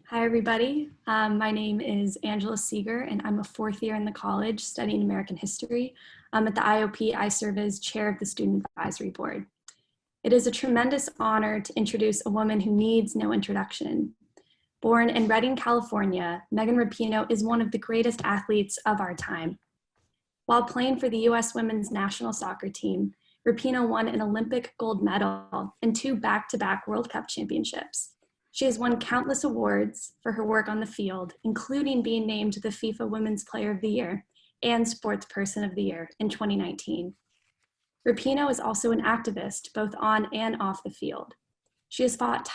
Hi, everybody. My name is Angela Seeger, and I'm a fourth year in the college studying American history. At the IOP, I serve as chair of the Student Advisory Board. It is a tremendous honor to introduce a woman who needs no introduction. Born in Redding, California, Megan Rapinoe is one of the greatest athletes of our time. While playing for the U.S. women's national soccer team, Rapinoe won an Olympic gold medal and 2 back-to-back World Cup championships. She has won countless awards for her work on the field, including being named the FIFA Women's Player of the Year and Sports Person of the Year in 2019. Rapinoe is also an activist, both on and off the field. She has fought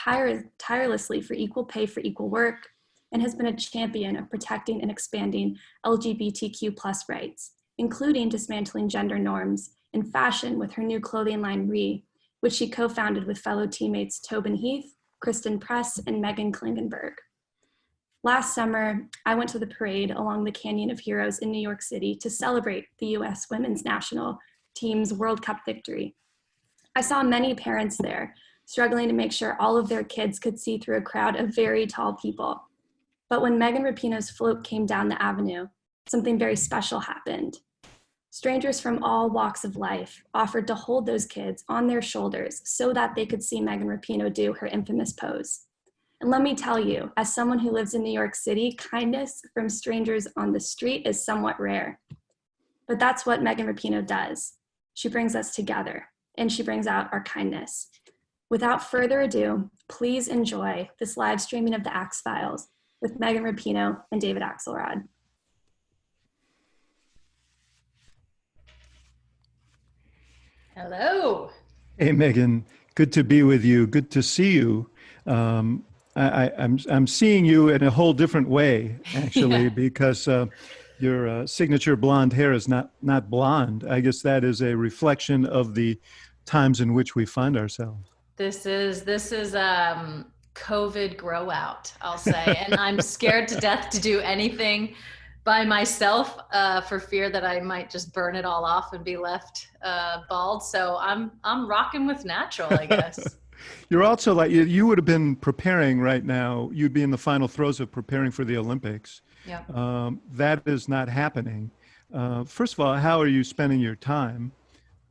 tirelessly for equal pay for equal work and has been a champion of protecting and expanding LGBTQ+ rights, including dismantling gender norms in fashion with her new clothing line, Ree, which she co-founded with fellow teammates Tobin Heath, Kristen Press, and Megan Klingenberg. Last summer, I went to the parade along the Canyon of Heroes in New York City to celebrate the U.S. women's national team's World Cup victory. I saw many parents there struggling to make sure all of their kids could see through a crowd of very tall people. But when Megan Rapinoe's float came down the avenue, something very special happened. Strangers from all walks of life offered to hold those kids on their shoulders so that they could see Megan Rapinoe do her infamous pose. And let me tell you, as someone who lives in New York City, kindness from strangers on the street is somewhat rare. But that's what Megan Rapinoe does. She brings us together, and she brings out our kindness. Without further ado, please enjoy this live streaming of the Axe Files with Megan Rapinoe and David Axelrod. Hello. Hey, Megan. Good to be with you. Good to see you. I'm seeing you in a whole different way, actually, Yeah. because your signature blonde hair is not blonde. I guess that is a reflection of the times in which we find ourselves. This is COVID grow out, I'll say. And I'm scared to death to do anything by myself for fear that I might just burn it all off and be left bald. So I'm rocking with natural, I guess. You're also like, you would have been preparing right now. You'd be in the final throes of preparing for the Olympics. Yeah. That is not happening. First of all, how are you spending your time?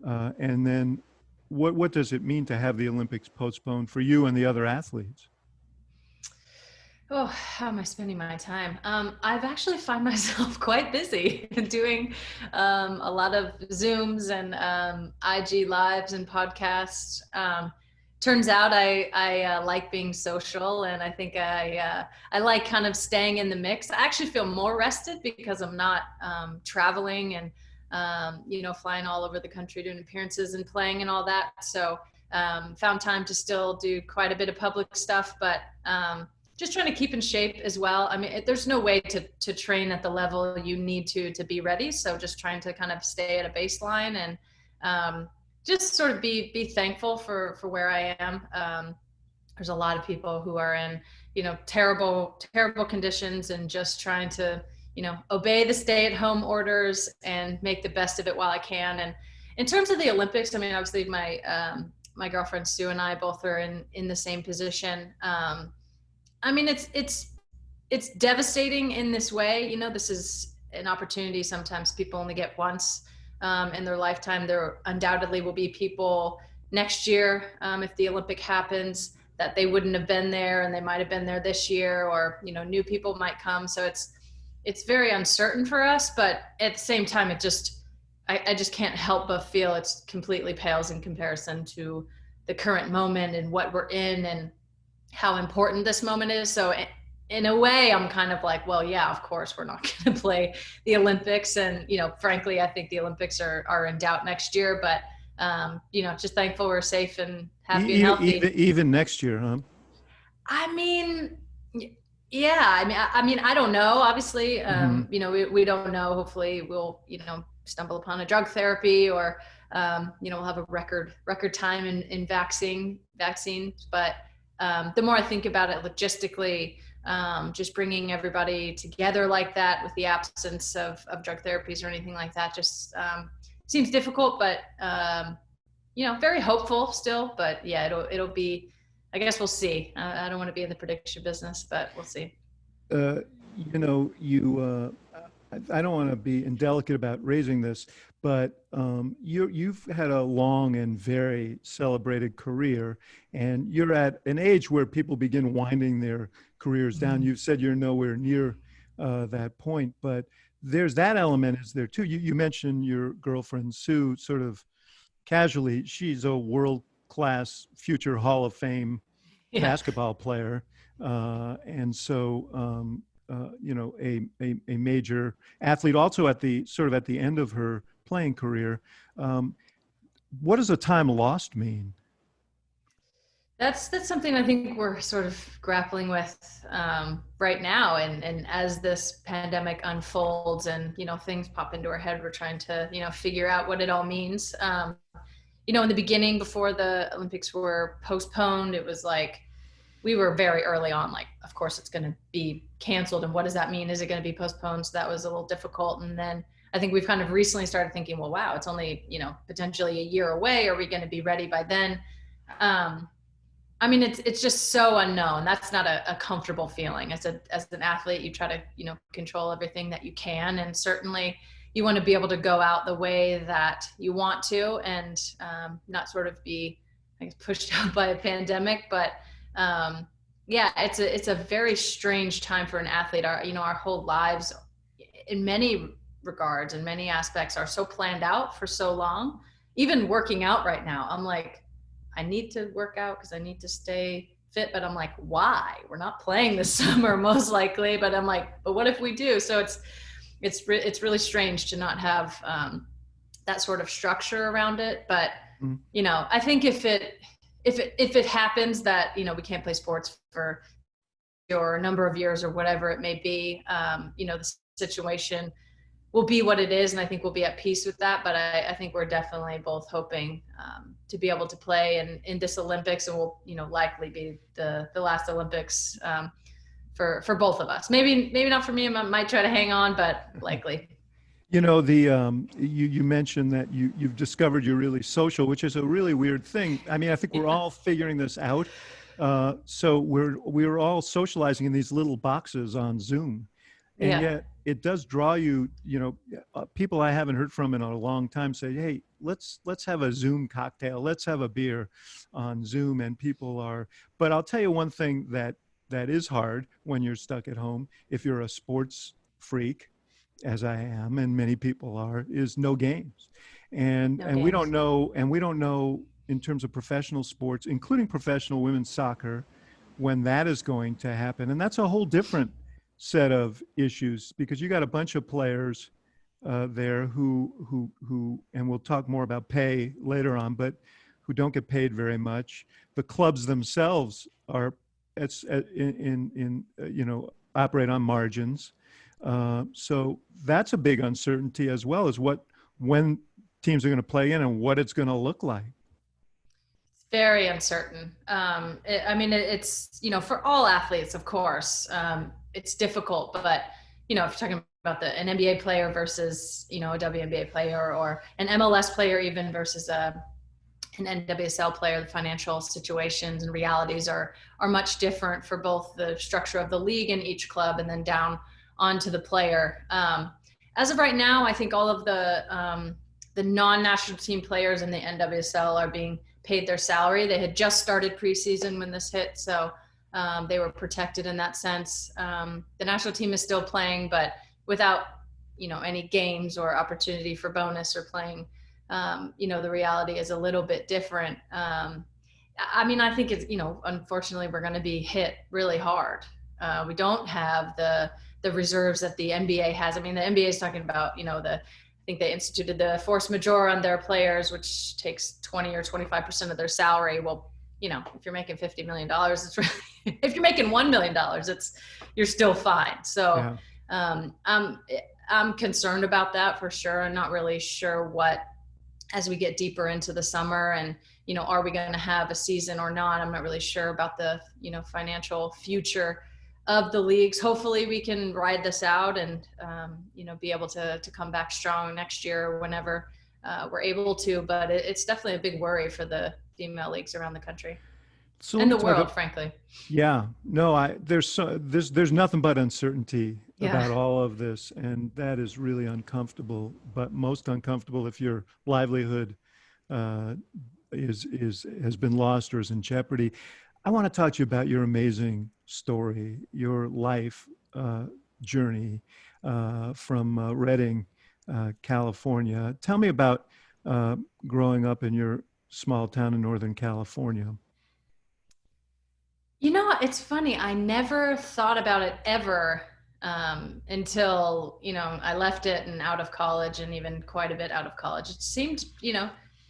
And then what does it mean to have the Olympics postponed for you and the other athletes? Oh, how am I spending my time? I've actually find myself quite busy doing a lot of Zooms and IG lives and podcasts. Turns out I like being social, and I think I like kind of staying in the mix. I actually feel more rested because I'm not traveling and flying all over the country doing appearances and playing and all that. So found time to still do quite a bit of public stuff, but just trying to keep in shape as well. I mean, there's no way to train at the level you need to be ready. So just trying to kind of stay at a baseline and just sort of be thankful for where I am. There's a lot of people who are in, terrible conditions and just trying to, obey the stay-at-home orders and make the best of it while I can. And in terms of the Olympics, I mean, obviously my girlfriend Sue and I both are in the same position. I mean, it's devastating in this way. This is an opportunity sometimes people only get once in their lifetime. There undoubtedly will be people next year, if the Olympic happens, that they wouldn't have been there and they might have been there this year, or, new people might come. So it's very uncertain for us, but at the same time, I just can't help but feel it's completely pales in comparison to the current moment and what we're in and how important this moment is. So in a way, I'm kind of like, well, yeah, of course we're not going to play the Olympics. And, frankly, I think the Olympics are in doubt next year, but, just thankful we're safe and happy and healthy. Even next year, huh? I mean, yeah, I mean, I don't know, obviously, we don't know. Hopefully we'll, stumble upon a drug therapy or, we'll have a record time in vaccines. But the more I think about it logistically, just bringing everybody together like that with the absence of drug therapies or anything like that just seems difficult, but very hopeful still. But yeah, it'll be I guess we'll see. I don't want to be in the prediction business, but we'll see. Uh, I don't want to be indelicate about raising this, but you've had a long and very celebrated career, and you're at an age where people begin winding their careers down. You've said you're nowhere near that point, but there's that element is there too. You mentioned your girlfriend Sue sort of casually. She's a world-class future Hall of Fame Yeah. basketball player, and so a major athlete, also at the sort of at the end of her playing career. Um, what does a time lost mean? That's something I think we're sort of grappling with right now, and as this pandemic unfolds and things pop into our head, we're trying to figure out what it all means. In the beginning, before the Olympics were postponed, it was like we were very early on, like, of course it's going to be canceled, and what does that mean? Is it going to be postponed? So that was a little difficult. And then I think we've kind of recently started thinking, well, wow, it's only potentially a year away. Are we going to be ready by then? I mean, it's just so unknown. That's not a comfortable feeling. As an athlete, you try to control everything that you can, and certainly you want to be able to go out the way that you want to, and not sort of be, I guess, pushed out by a pandemic. But yeah, it's a very strange time for an athlete. Our whole lives, in many regards, in many aspects, are so planned out for so long. Even working out right now, I'm like, I need to work out because I need to stay fit, but I'm like, why? We're not playing this summer most likely, but I'm like, but what if we do? So it's really strange to not have that sort of structure around it. But I think if it happens that we can't play sports for or a number of years or whatever it may be, the situation will be what it is, and I think we'll be at peace with that. But I think we're definitely both hoping to be able to play in this Olympics, and will likely be the last Olympics for both of us. Maybe not for me. I might try to hang on, but likely. You mentioned that you've discovered you're really social, which is a really weird thing. I mean, I think we're all figuring this out. So we're all socializing in these little boxes on Zoom. And yet it does draw you, people I haven't heard from in a long time say, hey, let's have a Zoom cocktail. Let's have a beer on Zoom. And people are, but I'll tell you one thing that is hard when you're stuck at home, if you're a sports freak, as I am, and many people are, is no games. And we don't know in terms of professional sports, including professional women's soccer, when that is going to happen. And that's a whole different set of issues, because you got a bunch of players there who and we'll talk more about pay later on, but who don't get paid very much. The clubs themselves are operate on margins. So that's a big uncertainty, as well as when teams are going to play in and what it's going to look like. Very uncertain. It's for all athletes, of course, it's difficult, but if you're talking about an NBA player versus a WNBA player, or an MLS player even versus an NWSL player, the financial situations and realities are much different for both the structure of the league in each club and then down onto the player. As of right now, I think all of the non-national team players in the NWSL are being paid their salary. They had just started preseason when this hit, so they were protected in that sense. The national team is still playing, but without any games or opportunity for bonus or playing. The reality is a little bit different. I think it's unfortunately we're going to be hit really hard. We don't have the reserves that the NBA has. I mean, the NBA is talking about I think they instituted the force majeure on their players, which takes 20 or 25% of their salary. Well, if you're making $50 million, it's really, if you're making $1 million, you're still fine. So I'm concerned about that for sure. I'm not really sure as we get deeper into the summer and, are we going to have a season or not? I'm not really sure about the, financial future of the leagues. Hopefully we can ride this out and, be able to come back strong next year whenever we're able to, but it's definitely a big worry for the female leagues around the country. So let And me the talk. world, frankly. Yeah, no, there's nothing but uncertainty Yeah. about all of this, and that is really uncomfortable. But most uncomfortable if your livelihood uh, is has been lost or is in jeopardy. I want to talk to you about your amazing story, your life journey from Redding, California. Tell me about uh, growing up in your small town in Northern California. You know, it's funny. I never thought about it ever until, I left it and out of college and even quite a bit out of college. It seemed,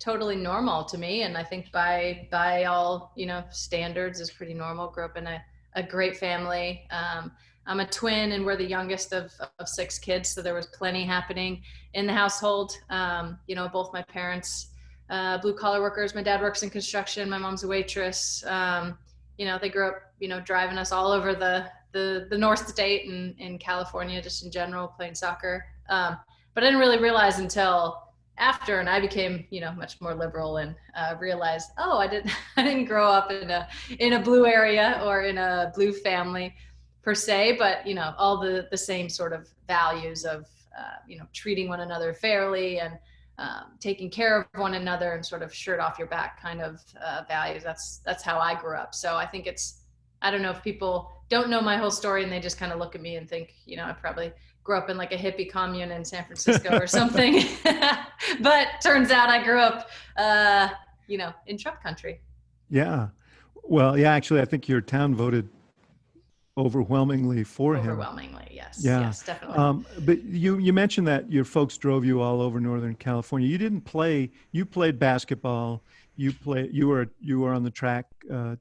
totally normal to me. And I think by all, standards is pretty normal. Grew up in a great family. I'm a twin and we're the youngest of six kids. So there was plenty happening in the household. Both my parents, blue collar workers. My dad works in construction. My mom's a waitress. They grew up, driving us all over the North State and in California, just in general, playing soccer. But I didn't really realize until after, and I became, much more liberal and realized, oh, I didn't grow up in a blue area or in a blue family per se, but all the same sort of values of treating one another fairly and taking care of one another and sort of shirt off your back kind of values. That's how I grew up. So I think I don't know if people don't know my whole story and they just kind of look at me and think, I probably grew up in like a hippie commune in San Francisco or something. But turns out I grew up, in Trump country. Yeah. Well, yeah, actually, I think your town voted overwhelmingly for him. Overwhelmingly, yes. Yeah. Yes, definitely. But you mentioned that your folks drove you all over Northern California. You didn't play. You played basketball. You were on the track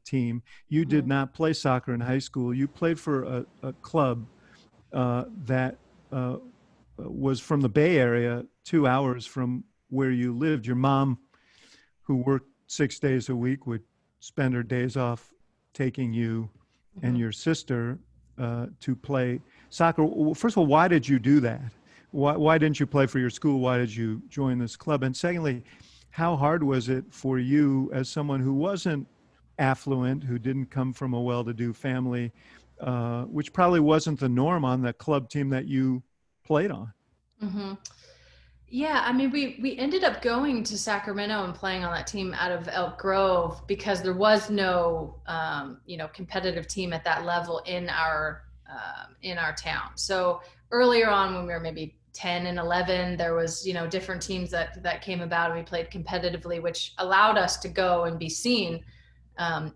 team. You did not play soccer in high school. You played for a club that was from the Bay Area, 2 hours from where you lived. Your mom, who worked 6 days a week, would spend her days off taking you and your sister to play soccer. First of all, why did you do that? Why didn't you play for your school? Why did you join this club? And secondly, how hard was it for you as someone who wasn't affluent, who didn't come from a well-to-do family, which probably wasn't the norm on the club team that you played on? Mm-hmm. Yeah, I mean, we ended up going to Sacramento and playing on that team out of Elk Grove because there was no, competitive team at that level in our town. So earlier on, when we were maybe 10 and 11, there was, different teams that came about and we played competitively, which allowed us to go and be seen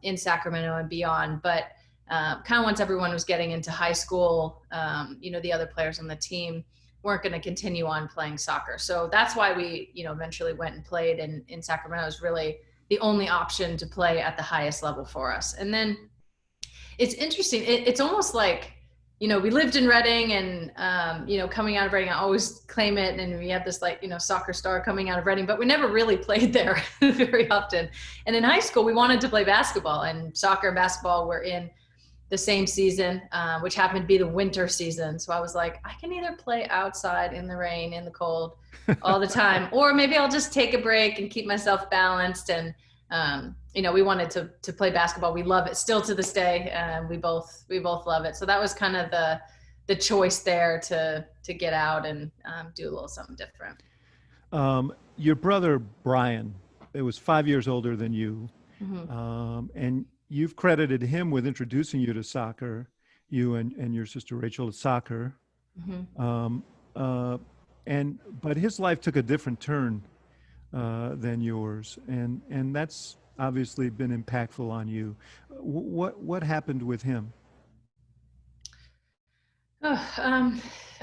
in Sacramento and beyond. But kind of once everyone was getting into high school, the other players on the team weren't going to continue on playing soccer. So that's why we, eventually went and played in Sacramento. It was really the only option to play at the highest level for us. And then it's interesting. It's almost like, we lived in Reading and, coming out of Reading, I always claim it. And we have this soccer star coming out of Reading, but we never really played there very often. And in high school, we wanted to play basketball, and soccer and basketball were in the same season, which happened to be the winter season. So I was like, I can either play outside in the rain, in the cold all the time, or maybe I'll just take a break and keep myself balanced. And, we wanted to play basketball. We love it still to this day. We both love it. So that was kind of the choice there to get out and do a little something different. Your brother, Brian, it was 5 years older than you. And you've credited him with introducing you to soccer, you and your sister Rachel to soccer. But his life took a different turn than yours, and that's obviously been impactful on you. What happened with him? I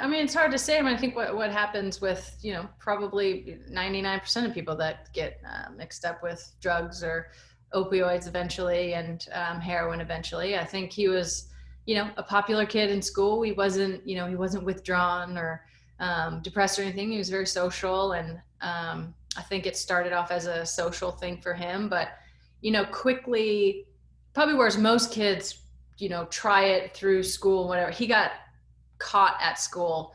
mean, it's hard to say. I mean, I think what happens with, probably 99% of people that get mixed up with drugs or opioids eventually and heroin eventually. I think he was, a popular kid in school. He wasn't withdrawn or depressed or anything. He was very social. And I think it started off as a social thing for him, but, quickly, probably whereas most kids, try it through school, whatever, he got caught at school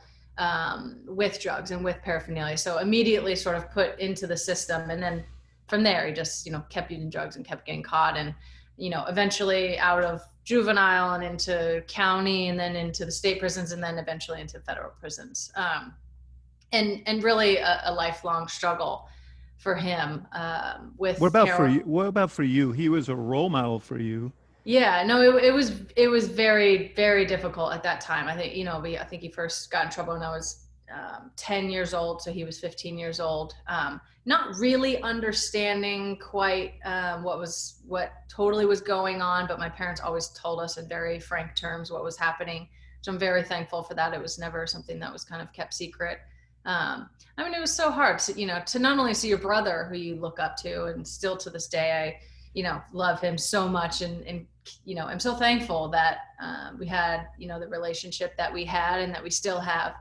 with drugs and with paraphernalia. So immediately sort of put into the system. And then from there, he just, kept using drugs and kept getting caught. And, eventually out of juvenile and into county and then into the state prisons and then eventually into federal prisons. And really a lifelong struggle for him with What about for heroin. you? What about for you? He was a role model for you. Yeah, no, it was very, very difficult at that time. I think, I think he first got in trouble when I was 10 years old. So he was 15 years old. Not really understanding quite what totally was going on, but my parents always told us in very frank terms what was happening. So I'm very thankful for that. It was never something that was kind of kept secret. I mean, it was so hard to not only see your brother who you look up to, and still to this day, I love him so much. And I'm so thankful that we had, the relationship that we had and that we still have.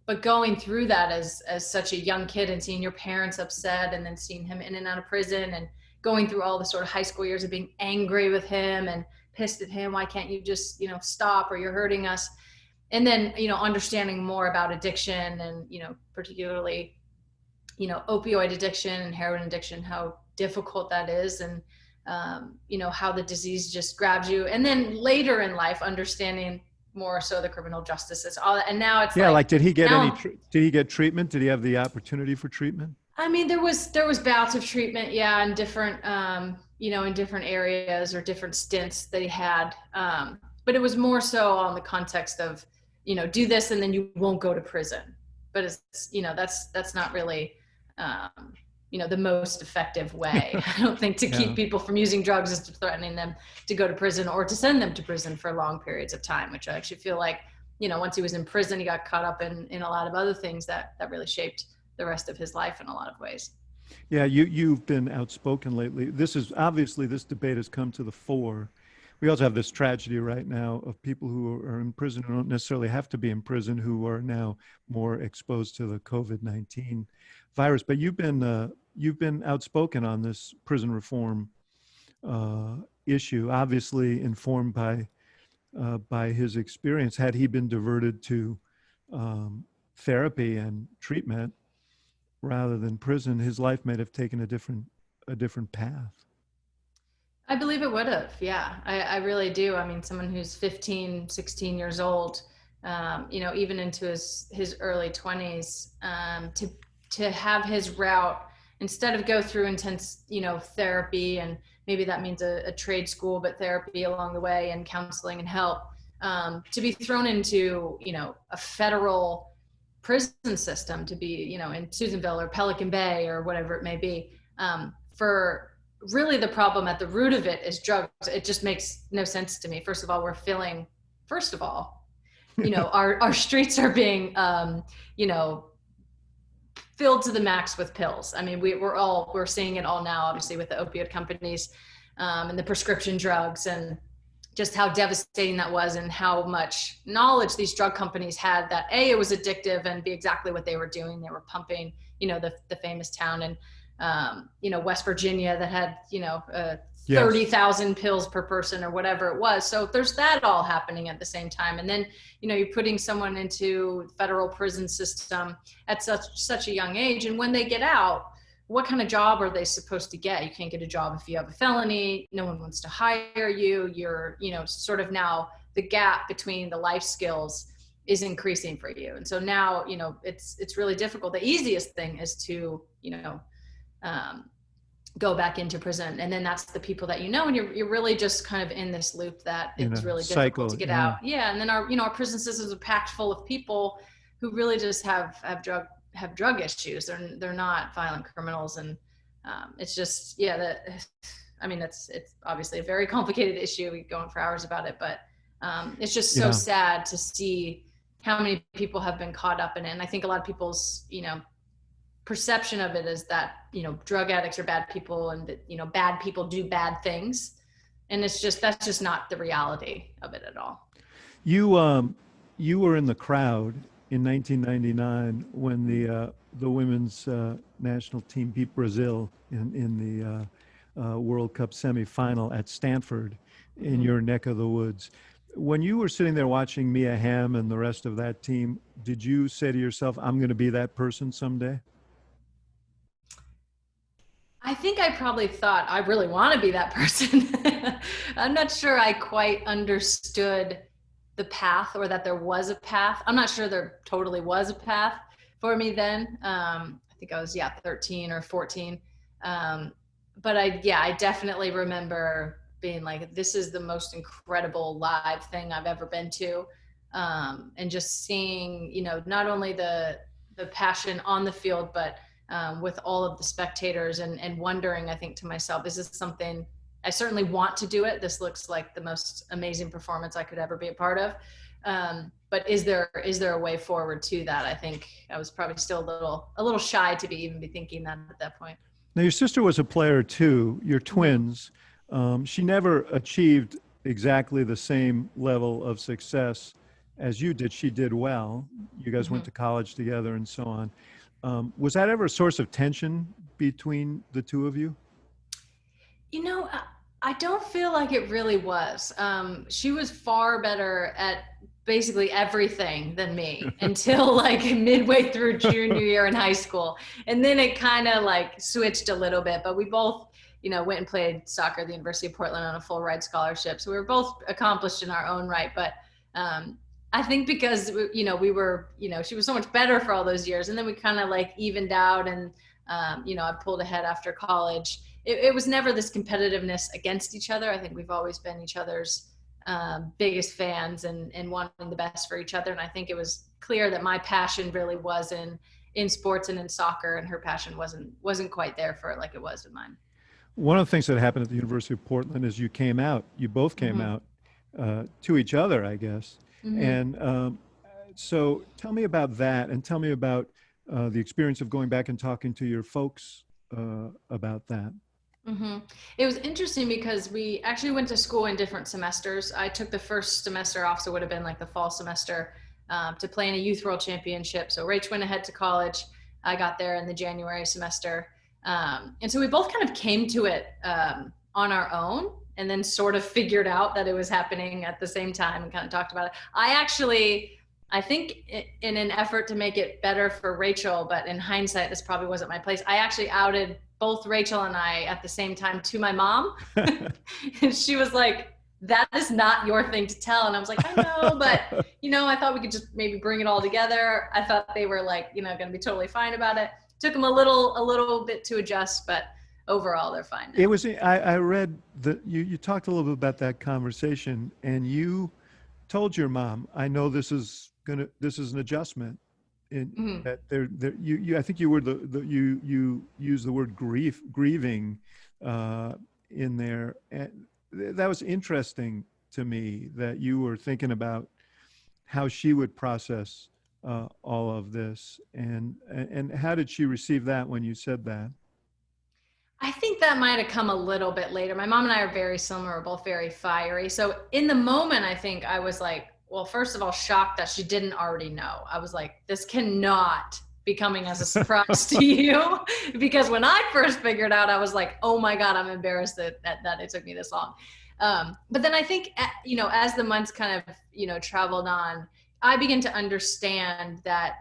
But going through that as such a young kid and seeing your parents upset and then seeing him in and out of prison and going through all the sort of high school years of being angry with him and pissed at him, why can't you just, stop, or you're hurting us? And then, understanding more about addiction and, particularly, opioid addiction and heroin addiction, how difficult that is. And, how the disease just grabs you. And then later in life, understanding more so the criminal justice system. All that. And now it's did he get did he get treatment? Did he have the opportunity for treatment? I mean, there was bouts of treatment, yeah, in different, in different areas or different stints that he had. But it was more so on the context of, do this and then you won't go to prison. But it's, that's not really, the most effective way, I don't think, to keep people from using drugs, is to threatening them to go to prison or to send them to prison for long periods of time, which I actually feel like, once he was in prison, he got caught up in a lot of other things that really shaped the rest of his life in a lot of ways. Yeah, you've been outspoken lately. This debate has come to the fore. We also have this tragedy right now of people who are in prison who don't necessarily have to be in prison, who are now more exposed to the COVID-19 virus. But you've been outspoken on this prison reform issue, obviously informed by his experience. Had he been diverted to therapy and treatment rather than prison, his life might have taken a different path. I believe it would have. Yeah, I really do. I mean, someone who's 15, 16 years old, even into his early 20s, to have his route, instead of go through intense, therapy, and maybe that means a trade school, but therapy along the way and counseling and help, to be thrown into, a federal prison system, to be, in Susanville or Pelican Bay or whatever it may be, for really the problem at the root of it is drugs. It just makes no sense to me. First of all, our streets are being, filled to the max with pills. I mean, we're seeing it all now, obviously, with the opioid companies and the prescription drugs, and just how devastating that was, and how much knowledge these drug companies had that A, it was addictive, and B, exactly what they were doing. They were pumping, the famous town in, West Virginia that had, 30,000 pills per person or whatever it was. So there's that all happening at the same time. And then, you're putting someone into federal prison system at such a young age. And when they get out, what kind of job are they supposed to get? You can't get a job if you have a felony. No one wants to hire you. You're, sort of now the gap between the life skills is increasing for you. And so now, it's really difficult. The easiest thing is to, go back into prison, and then that's the people that and you're really just kind of in this loop that it's really difficult to get out. Yeah, and then our prison systems are packed full of people who really just have drug issues. They're not violent criminals, and it's just it's obviously a very complicated issue. We go on for hours about it, but it's just so sad to see how many people have been caught up in it. And I think a lot of people's perception of it is that drug addicts are bad people, and that bad people do bad things, and that's just not the reality of it at all. You were in the crowd in 1999 when the women's national team beat Brazil in the World Cup semifinal at Stanford in your neck of the woods. When you were sitting there watching Mia Hamm and the rest of that team, did you say to yourself, I'm going to be that person someday? I think I probably thought I really want to be that person. I'm not sure I quite understood the path, or that there was a path. I'm not sure there totally was a path for me then. I think I was, 13 or 14. But I definitely remember being like, this is the most incredible live thing I've ever been to. And just seeing, not only the passion on the field, but with all of the spectators, and wondering, I think to myself, is this something I certainly want to do it? This looks like the most amazing performance I could ever be a part of. But is there a way forward to that? I think I was probably still a little shy to even be thinking that at that point. Now, your sister was a player too. You're twins. She never achieved exactly the same level of success as you did. She did well. You guys went to college together and so on. Was that ever a source of tension between the two of you? I don't feel like it really was. She was far better at basically everything than me until like midway through junior year in high school. And then it kind of like switched a little bit, but we both, went and played soccer at the University of Portland on a full ride scholarship. So we were both accomplished in our own right. But I think because, we were, she was so much better for all those years. And then we kind of like evened out, and, I pulled ahead after college. It was never this competitiveness against each other. I think we've always been each other's biggest fans, and wanting the best for each other. And I think it was clear that my passion really was in sports and in soccer, and her passion wasn't quite there for it like it was with mine. One of the things that happened at the University of Portland is you both came out to each other, I guess. And so tell me about that, and tell me about the experience of going back and talking to your folks about that. It was interesting because we actually went to school in different semesters. I took the first semester off, so it would have been like the fall semester, to play in a youth world championship. So Rach went ahead to college. I got there in the January semester. And so we both kind of came to it on our own, and then sort of figured out that it was happening at the same time and kind of talked about it. I think in an effort to make it better for Rachel, but in hindsight, this probably wasn't my place, I actually outed both Rachel and I at the same time to my mom. And she was like, that is not your thing to tell. And I was like, I know, but I thought we could just maybe bring it all together. I thought they were like, going to be totally fine about it. Took them a little bit to adjust, but overall they're fine now. It was, I read that you talked a little bit about that conversation, and you told your mom, I know this is an adjustment. That you I think you were you used the word grieving in there, and that was interesting to me, that you were thinking about how she would process all of this, and how did she receive that when you said that? I think that might have come a little bit later. My mom and I are very similar. We're both very fiery. So in the moment, I think I was like, well, first of all, shocked that she didn't already know. I was like, this cannot be coming as a surprise to you. Because when I first figured out, I was like, oh my God, I'm embarrassed that it took me this long. But then I think, as the months kind of, traveled on, I began to understand that,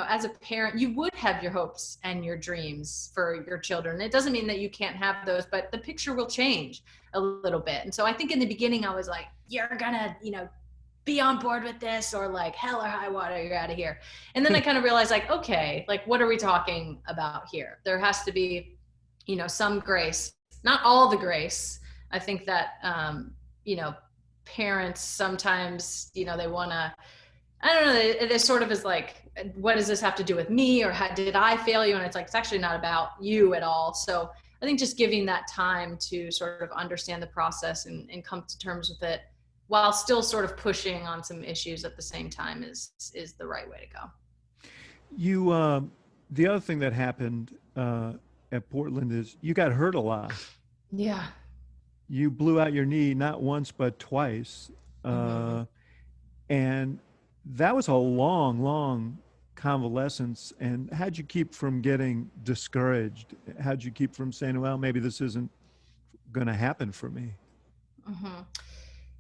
as a parent, you would have your hopes and your dreams for your children. It doesn't mean that you can't have those, but the picture will change a little bit. And so I think in the beginning, I was like, you're gonna, be on board with this, or like hell or high water, you're out of here. And then I kind of realized, like, okay, like what are we talking about here? There has to be, some grace, not all the grace. I think that, parents sometimes, they want to, I don't know, it sort of is like, what does this have to do with me, or how did I fail you? And it's like, it's actually not about you at all. So I think just giving that time to sort of understand the process and come to terms with it, while still sort of pushing on some issues at the same time, is the right way to go. You, the other thing that happened at Portland is you got hurt a lot. Yeah. You blew out your knee not once but twice, and that was a long convalescence. And how'd you keep from getting discouraged? How'd you keep from saying, well, maybe this isn't going to happen for me?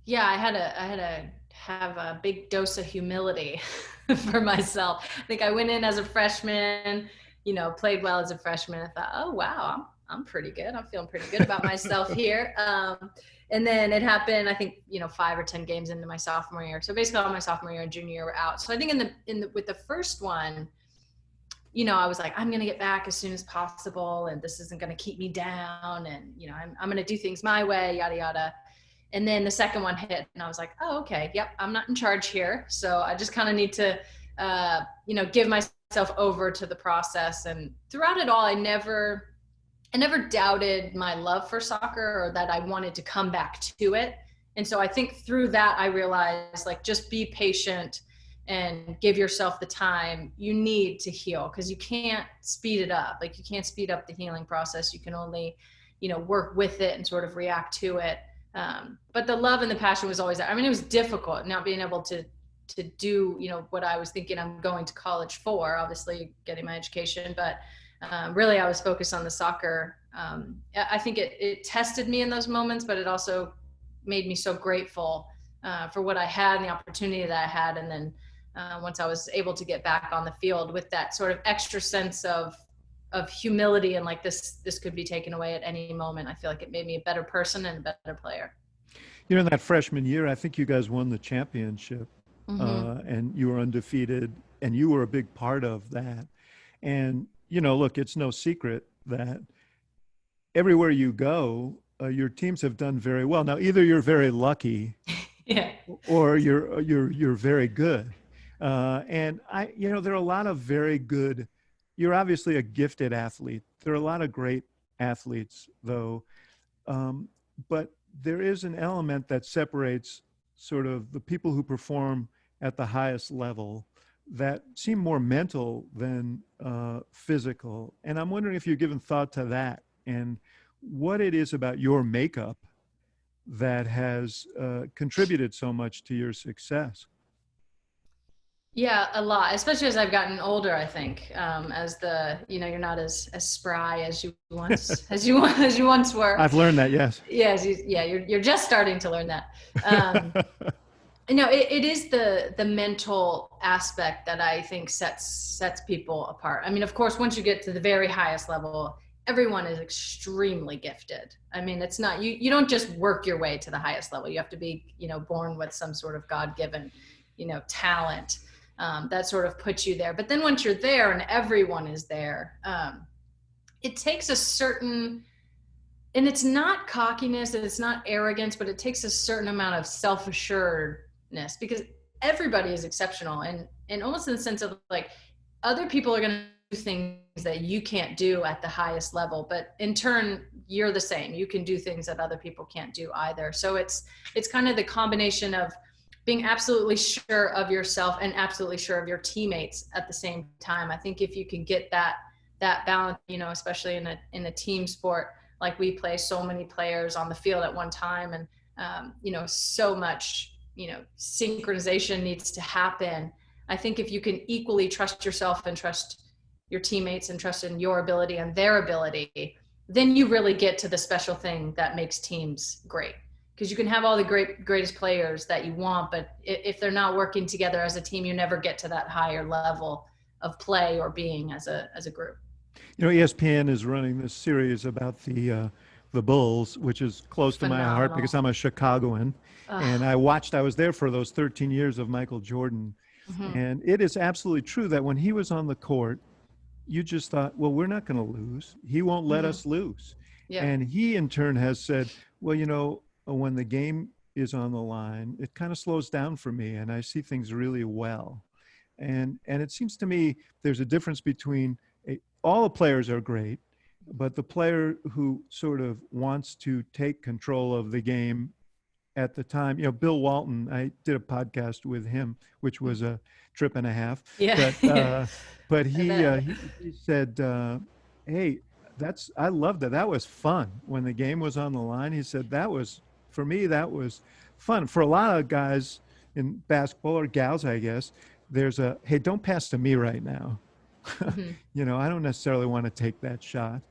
Yeah, I had to have a big dose of humility for myself. I think I went in as a freshman, played well as a freshman. I thought, oh wow, I'm pretty good. I'm feeling pretty good about myself here. And then it happened, I think, 5 or 10 games into my sophomore year. So basically all my sophomore year and junior year were out. So I think with the first one, I was like, I'm going to get back as soon as possible. And this isn't going to keep me down. And, I'm going to do things my way, yada, yada. And then the second one hit and I was like, oh, okay. Yep. I'm not in charge here. So I just kind of need to, give myself over to the process. And throughout it all, I never doubted my love for soccer or that I wanted to come back to it. And so I think through that, I realized, like, just be patient and give yourself the time you need to heal, because you can't speed it up. Like, you can't speed up the healing process. You can only, work with it and sort of react to it. But the love and the passion was always there. I mean, it was difficult not being able to do, what I was thinking I'm going to college for, obviously getting my education, but really I was focused on the soccer. I think it tested me in those moments, but it also made me so grateful for what I had and the opportunity that I had. And then once I was able to get back on the field with that sort of extra sense of humility and like this could be taken away at any moment, I feel like it made me a better person and a better player. In that freshman year, I think you guys won the championship. Mm-hmm. And you were undefeated, and you were a big part of that. And, look, it's no secret that everywhere you go, your teams have done very well. Now, either you're very lucky Yeah. or you're very good. And there are a lot of very good, you're obviously a gifted athlete. There are a lot of great athletes, though. But there is an element that separates sort of the people who perform at the highest level that seem more mental than physical. And I'm wondering if you've given thought to that and what it is about your makeup that has contributed so much to your success. Yeah, a lot, especially as I've gotten older, I think, as you're not as spry as you once, as you once were. I've learned that. Yes. Yes. You're just starting to learn that. It is the mental aspect that I think sets people apart. I mean, of course, once you get to the very highest level, everyone is extremely gifted. I mean, it's not, you don't just work your way to the highest level. You have to be, born with some sort of God-given, talent that sort of puts you there. But then once you're there and everyone is there, it takes a certain, and it's not cockiness and it's not arrogance, but it takes a certain amount of self-assuredness, because everybody is exceptional and almost in the sense of like, other people are going to do things that you can't do at the highest level, but in turn, you're the same. You can do things that other people can't do either. So it's kind of the combination of being absolutely sure of yourself and absolutely sure of your teammates at the same time. I think if you can get that balance, especially in a team sport, like we play so many players on the field at one time, and so much, synchronization needs to happen. I think if you can equally trust yourself and trust your teammates and trust in your ability and their ability, then you really get to the special thing that makes teams great. Because you can have all the greatest players that you want, but if they're not working together as a team, you never get to that higher level of play or being as a group. ESPN is running this series about the Bulls, which is close to my heart because I'm a Chicagoan. And I was there for those 13 years of Michael Jordan. Mm-hmm. And it is absolutely true that when he was on the court, you just thought, well, we're not going to lose. He won't let us lose. Yeah. And he in turn has said, well, when the game is on the line, it kind of slows down for me and I see things really well. And it seems to me there's a difference between all the players are great, but the player who sort of wants to take control of the game at the time, Bill Walton, I did a podcast with him, which was a trip and a half. Yeah. But he said, hey, I loved that. That was fun. When the game was on the line, he said, for me, that was fun. For a lot of guys in basketball, or gals, I guess, there's hey, don't pass to me right now. Mm-hmm. I don't necessarily want to take that shot.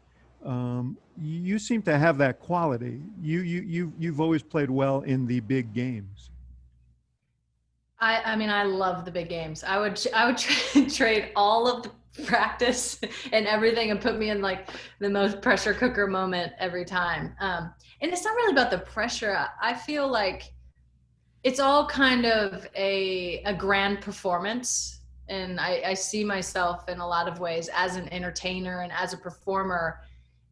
You seem to have that quality. You've always played well in the big games. I mean, I love the big games. I would trade all of practice and everything, and put me in like the most pressure cooker moment every time. And it's not really about the pressure. I feel like it's all kind of a grand performance. And I see myself in a lot of ways as an entertainer and as a performer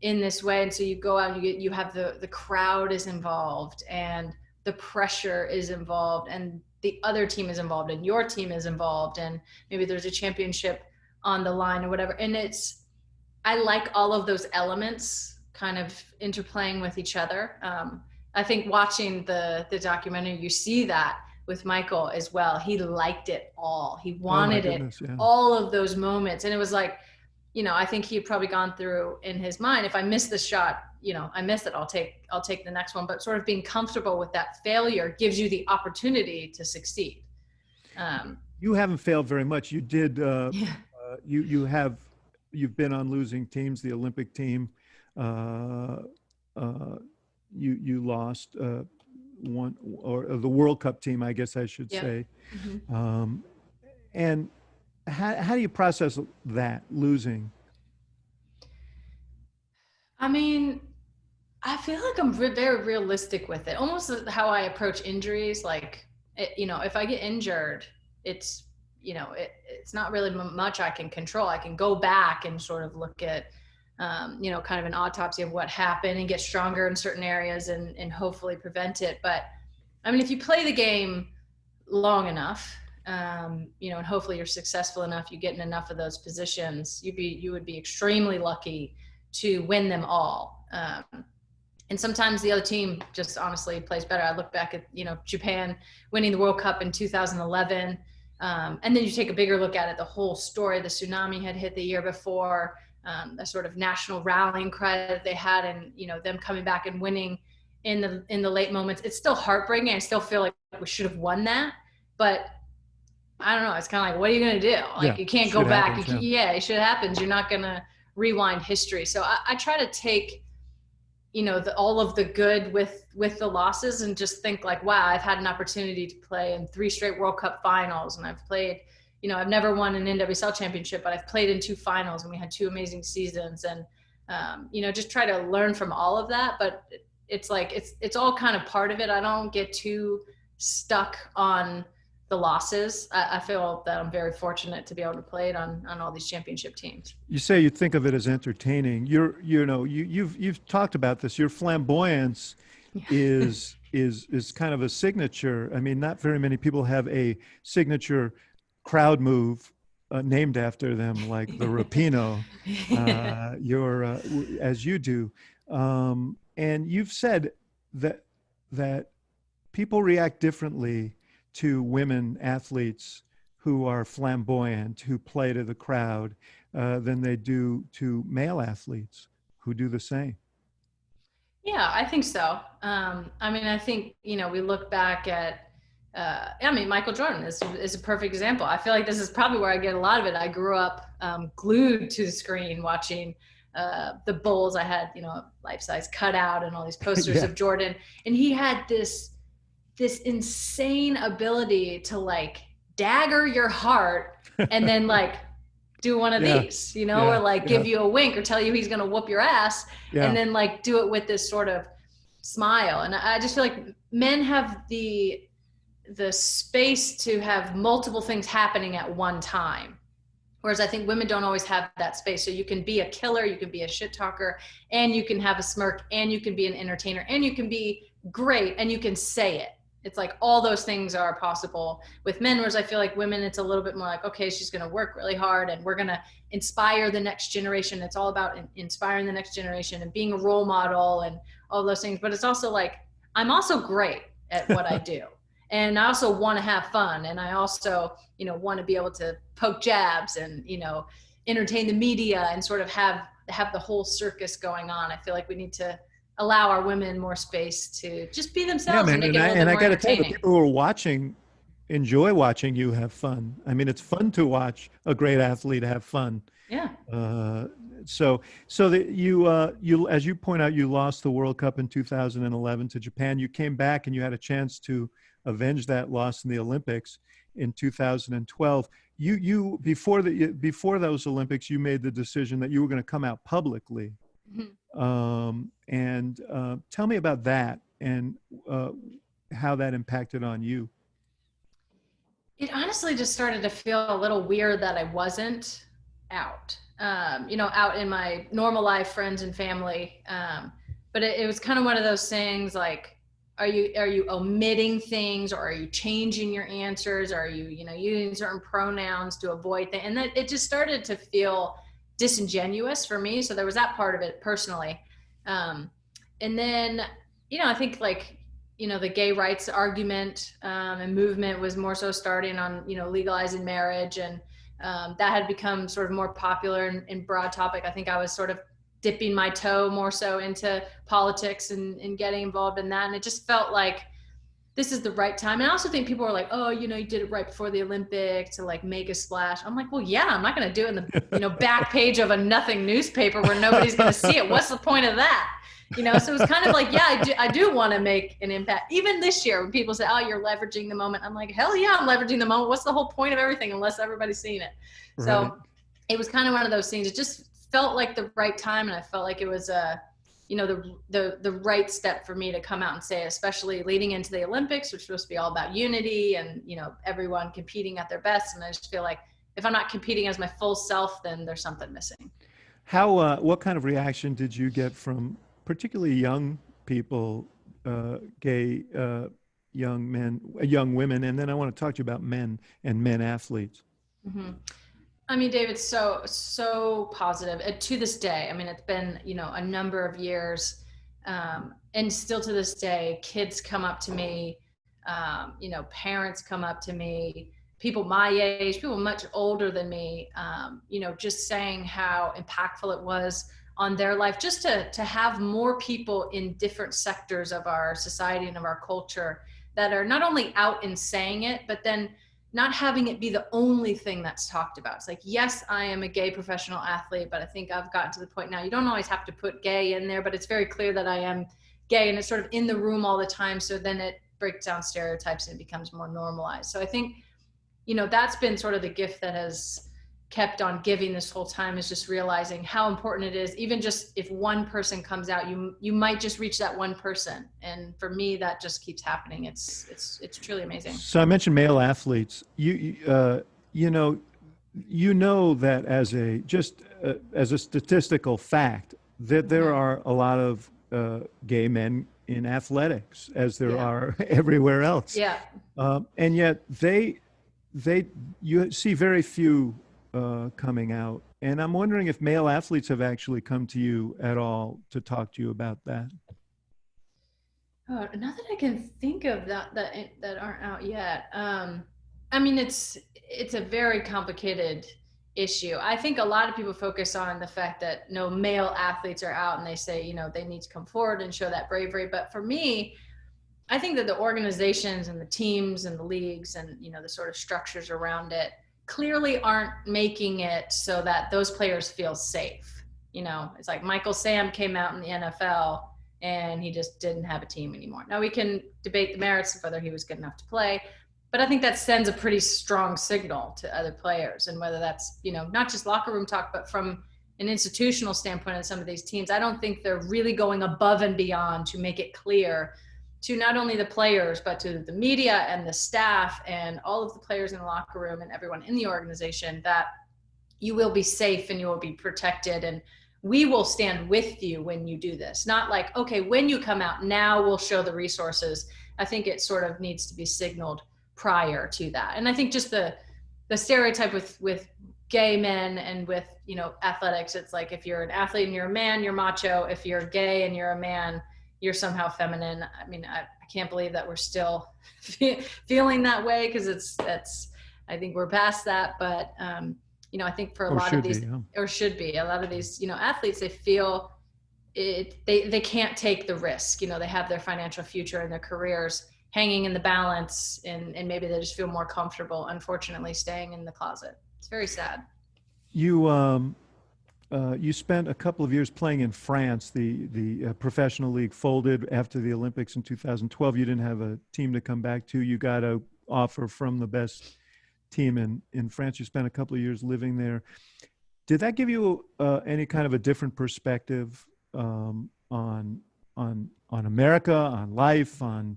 in this way. And so you go out and you have the crowd is involved, and the pressure is involved, and the other team is involved, and your team is involved, and maybe there's a championship on the line or whatever. And I like all of those elements kind of interplaying with each other. I think watching the documentary, you see that with Michael as well. He liked it all. He wanted all of those moments. And it was like, I think he had probably gone through in his mind, if I miss the shot, I miss it, I'll take the next one. But sort of being comfortable with that failure gives you the opportunity to succeed. You haven't failed very much. You did, you've been on losing teams, the Olympic team. You lost one, or the World Cup team, I guess I should say. Mm-hmm. And how do you process that, losing? I mean, I feel like I'm very realistic with it. Almost how I approach injuries. Like, if I get injured, it's not really much I can control. I can go back and sort of look at, kind of an autopsy of what happened and get stronger in certain areas and hopefully prevent it. But I mean, if you play the game long enough, and hopefully you're successful enough, you get in enough of those positions, you would be extremely lucky to win them all. And sometimes the other team just honestly plays better. I look back at, Japan winning the World Cup in 2011. And then you take a bigger look at it, the whole story. The tsunami had hit the year before, the sort of national rallying cry that they had, and, them coming back and winning in the late moments. It's still heartbreaking. I still feel like we should have won that, but I don't know. It's kind of like, what are you going to do? Like, you can't go back. It should happen. You're not going to rewind history. So I try to take, all of the good with the losses, and just think like, wow, I've had an opportunity to play in 3 straight World Cup finals, and I've played, I've never won an NWSL championship, but I've played in 2 finals, and we had 2 amazing seasons. And, just try to learn from all of that. But it's like, it's all kind of part of it. I don't get too stuck on the losses. I feel that I'm very fortunate to be able to play it on all these championship teams. You say you think of it as entertaining. You've talked about this. Your flamboyance is kind of a signature. I mean, not very many people have a signature crowd move named after them, like the Rapinoe. As you do, and you've said that people react differently to women athletes who are flamboyant, who play to the crowd, than they do to male athletes who do the same. Yeah, I think so. I think, we look back at, Michael Jordan is a perfect example. I feel like this is probably where I get a lot of it. I grew up glued to the screen watching the Bulls. I had, life-size cutout and all these posters of Jordan. And he had this insane ability to like dagger your heart and then like do one of these, or like give you a wink or tell you he's going to whoop your ass, and then like do it with this sort of smile. And I just feel like men have the space to have multiple things happening at one time. Whereas I think women don't always have that space. So you can be a killer, you can be a shit talker, and you can have a smirk, and you can be an entertainer, and you can be great, and you can say it. It's like all those things are possible with men, whereas I feel like women, it's a little bit more like, okay, she's going to work really hard and we're going to inspire the next generation. It's all about inspiring the next generation and being a role model and all those things. But it's also like, I'm also great at what I do. And I also want to have fun. And I also, want to be able to poke jabs and, entertain the media and sort of have the whole circus going on. I feel like we need to allow our women more space to just be themselves. And I got to tell you, the people who are watching enjoy watching you have fun. I mean, it's fun to watch a great athlete have fun. Yeah. So that you, as you point out, you lost the World Cup in 2011 to Japan. You came back and you had a chance to avenge that loss in the Olympics in 2012. before those Olympics, you made the decision that you were going to come out publicly. And tell me about that and how that impacted on you. It honestly just started to feel a little weird that I wasn't out, out in my normal life, friends and family. But it was kind of one of those things like, are you omitting things, or are you changing your answers? Are you, using certain pronouns to avoid things? And that it just started to feel disingenuous for me. So there was that part of it personally. And then, I think the gay rights argument and movement was more so starting on, legalizing marriage. And that had become sort of more popular and broad topic. I think I was sort of dipping my toe more so into politics and getting involved in that. And it just felt like this is the right time. And I also think people were like, oh, you did it right before the Olympics to make a splash. I'm like, well, yeah, I'm not going to do it in the, back page of a nothing newspaper where nobody's going to see it. What's the point of that? So it was kind of like, yeah, I do want to make an impact. Even this year when people say, oh, you're leveraging the moment. I'm like, hell yeah, I'm leveraging the moment. What's the whole point of everything unless everybody's seeing it? Right. So it was kind of one of those things. It just felt like the right time. And I felt like it was the right step for me to come out and say, especially leading into the Olympics, which was supposed to be all about unity and, everyone competing at their best. And I just feel like if I'm not competing as my full self, then there's something missing. What kind of reaction did you get from particularly young people, gay, young men, young women? And then I want to talk to you about men and men athletes. Mm-hmm. I mean, David, so positive. To this day, I mean, it's been, a number of years, and still to this day, kids come up to me, parents come up to me, people my age, people much older than me, just saying how impactful it was on their life, just to have more people in different sectors of our society and of our culture that are not only out and saying it, but then not having it be the only thing that's talked about. It's like, yes, I am a gay professional athlete, but I think I've gotten to the point now, you don't always have to put gay in there, but it's very clear that I am gay, and it's sort of in the room all the time. So then it breaks down stereotypes and it becomes more normalized. So I think, that's been sort of the gift that has kept on giving this whole time, is just realizing how important it is. Even just if one person comes out, you might just reach that one person. And for me, that just keeps happening. It's truly amazing. So I mentioned male athletes. You know that as a statistical fact that there are a lot of gay men in athletics, as there are everywhere else. Yeah. And yet you see very few coming out. And I'm wondering if male athletes have actually come to you at all to talk to you about that. Oh, not that I can think of that aren't out yet. I mean, it's a very complicated issue. I think a lot of people focus on the fact that no male athletes are out, and they say, they need to come forward and show that bravery. But for me, I think that the organizations and the teams and the leagues and, the sort of structures around it clearly aren't making it so that those players feel safe. It's like Michael Sam came out in the NFL and he just didn't have a team anymore. Now we can debate the merits of whether he was good enough to play, but I think that sends a pretty strong signal to other players, and whether that's, not just locker room talk, but from an institutional standpoint in some of these teams, I don't think they're really going above and beyond to make it clear to not only the players, but to the media and the staff and all of the players in the locker room and everyone in the organization, that you will be safe and you will be protected, and we will stand with you when you do this. Not like, okay, when you come out, now we'll show the resources. I think it sort of needs to be signaled prior to that. And I think just the stereotype with gay men and with, athletics, it's like, if you're an athlete and you're a man, you're macho. If you're gay and you're a man, you're somehow feminine. I mean, I can't believe that we're still feeling that way, because I think we're past that. But, I think for a lot of these, or should be, a lot of these, athletes, they feel they can't take the risk. They have their financial future and their careers hanging in the balance, and maybe they just feel more comfortable, unfortunately, staying in the closet. It's very sad. You spent a couple of years playing in France. The professional league folded after the Olympics in 2012. You didn't have a team to come back to. You got an offer from the best team in France. You spent a couple of years living there. Did that give you any kind of a different perspective on America, on life, on